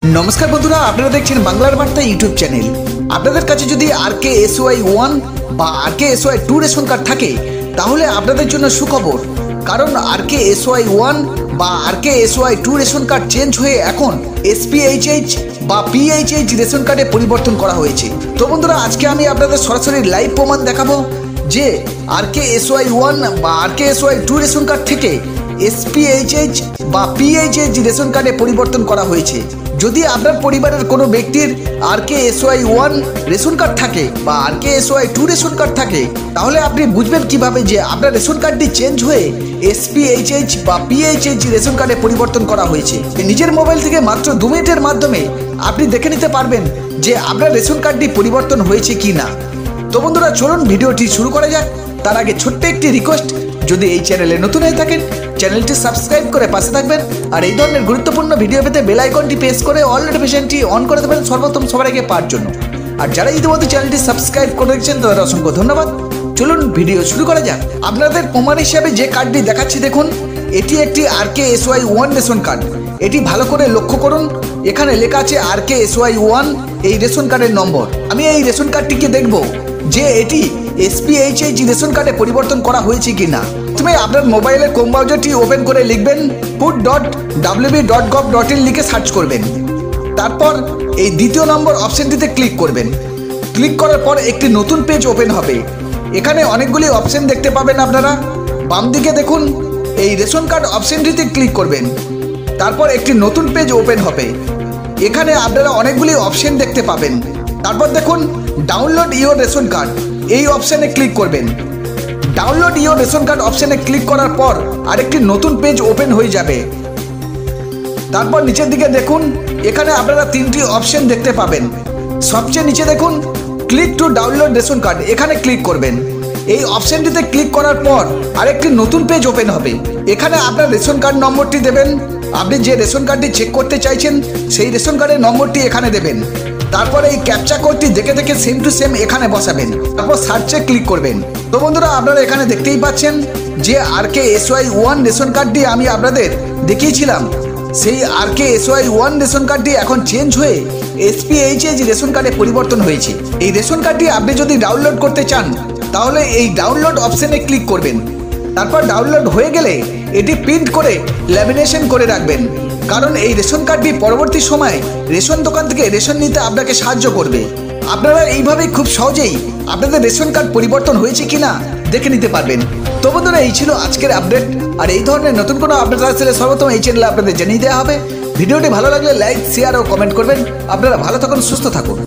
नमस्कार बंधुरा आपनारा देखছেন বাংলার বার্তা ইউটিউব চ্যানেল। আপনাদের কাছে যদি RKSY1 বা RKSY2 রেশন কার্ড থাকে তাহলে আপনাদের জন্য সুখবর, কারণ RKSY1 বা RKSY2 রেশন কার্ড চেঞ্জ হয়ে এখন SPHH বা PHH রেশন কার্ডে পরিবর্তন করা হয়েছে। তো বন্ধুরা আজকে আমি আপনাদের সরাসরি লাইভ প্রমাণ দেখাবো যে RKSY1 বা RKSY2 রেশন কার্ড থেকে SPHH বা PHH রেশন কার্ডে পরিবর্তন করা হয়েছে। যদি আপনার পরিবারের কোনো ব্যক্তির RKSY1 রেশন কার্ড থাকে বা RKSY2 রেশন কার্ড থাকে তাহলে আপনি বুঝবেন কিভাবে যে আপনার রেশন কার্ডটি চেঞ্জ হয়ে SPHH বা PHH রেশন কার্ডে পরিবর্তন করা হয়েছে। নিজের মোবাইল থেকে মাত্র 2 মিনিটের মাধ্যমে আপনি দেখে নিতে পারবেন যে আপনার রেশন কার্ডটি পরিবর্তন হয়েছে কি না। তো বন্ধুরা চলুন ভিডিওটি শুরু করা যাক। তার আগে ছোট্ট একটি রিকোয়েস্ট, যদি এই চ্যানেলে নতুন হয়ে থাকেন চ্যানেলটি সাবস্ক্রাইব করে পাশে থাকবেন, আর এই ধরনের গুরুত্বপূর্ণ ভিডিও পেতে বেল আইকনটি প্রেস করে অল নোটিফিকেশনটি অন করে দেবেন সর্বপ্রথম সবার আগে পাওয়ার জন্য। আর যারা ইতিমধ্যে চ্যানেলটি সাবস্ক্রাইব করে রেখেছেন তাদের অসংখ্য ধন্যবাদ। চলুন ভিডিও শুরু করা যাক। আপনাদের প্রমাণ হিসাবে যে কার্ডটি দেখাচ্ছি দেখুন, এটি একটি RKSY1 রেশন কার্ড। এটি ভালো করে লক্ষ্য করুন, এখানে লেখা আছে RKSY1 এই রেশন কার্ডের নম্বর। আমি এই রেশন কার্ডটিকে দেখব যে এটি SPHH রেশন কার্ডে পরিবর্তন করা হয়েছে কিনা। তুমি আপনার মোবাইলের ক্রোম ব্রাউজারটি ওপেন করে লিখবেন put.wb.gov.in লিখে সার্চ করবেন। তারপর এই দ্বিতীয় নম্বর অপশনটিতে ক্লিক করবেন। ক্লিক করার পর একটি নতুন পেজ ওপেন হবে। এখানে অনেকগুলি অপশন দেখতে পাবেন আপনারা। বাম দিকে দেখুন এই রেশন কার্ড অপশনটিতে ক্লিক করবেন। তারপর একটি নতুন পেজ ওপেন হবে। এখানে আপনারা অনেকগুলি অপশন দেখতে পাবেন। তারপর দেখুন ডাউনলোড ইওর রেশন কার্ড, এই অপশানে ক্লিক করবেন। ডাউনলোড ইওর রেশন কার্ড অপশানে ক্লিক করার পর আরেকটি নতুন পেজ ওপেন হয়ে যাবে। তারপর নিচের দিকে দেখুন এখানে আপনারা 3টি অপশন দেখতে পাবেন। সবচেয়ে নিচে দেখুন click to download ration card, এখানে ক্লিক করবেন। এই অপশনটিতে ক্লিক করার পর আরেকটি নতুন পেজ ওপেন হবে। এখানে আপনার রেশন কার্ড নম্বরটি দেবেন। আপনি যে রেশন কার্ডটি চেক করতে চাইছেন সেই রেশন কার্ডের নম্বরটি এখানে দেবেন। তারপরে এই ক্যাপচা কোডটি দেখে দেখে সেম টু সেম এখানে বসাবেন। তারপর সার্চে ক্লিক করবেন। তো বন্ধুরা আপনারা এখানে দেখতেই পাচ্ছেন যে RKSY1 রেশন কার্ডটি আমি আপনাদের দেখিয়েছিলাম, সেই RKSY1 রেশন কার্ডটি এখন চেঞ্জ হয়ে SPHH রেশন কার্ডে পরিবর্তন হয়েছে। এই রেশন কার্ডটি আপনি যদি ডাউনলোড করতে চান তাহলে এই ডাউনলোড অপশানে ক্লিক করবেন। তারপর ডাউনলোড হয়ে গেলে এটি প্রিন্ট করে ল্যামিনেশন করে রাখবেন, কারণ এই রেশন কার্ডটি পরবর্তী সময়ে রেশন দোকান থেকে রেশন নিতে আপনাকে সাহায্য করবে। আপনারা এইভাবেই খুব সহজেই আপনাদের রেশন কার্ড পরিবর্তন হয়েছে কিনা দেখে নিতে পারবেন। তো বন্ধুরা এই ছিল আজকের আপডেট। আর এই ধরনের নতুন কোনো আপডেট আসলে সর্বপ্রথম এই চ্যানেলে আপনাদের জানিয়ে দেওয়া হবে। ভিডিওটি ভালো লাগলে লাইক, শেয়ার ও কমেন্ট করবেন। আপনারা ভালো থাকুন, সুস্থ থাকুন।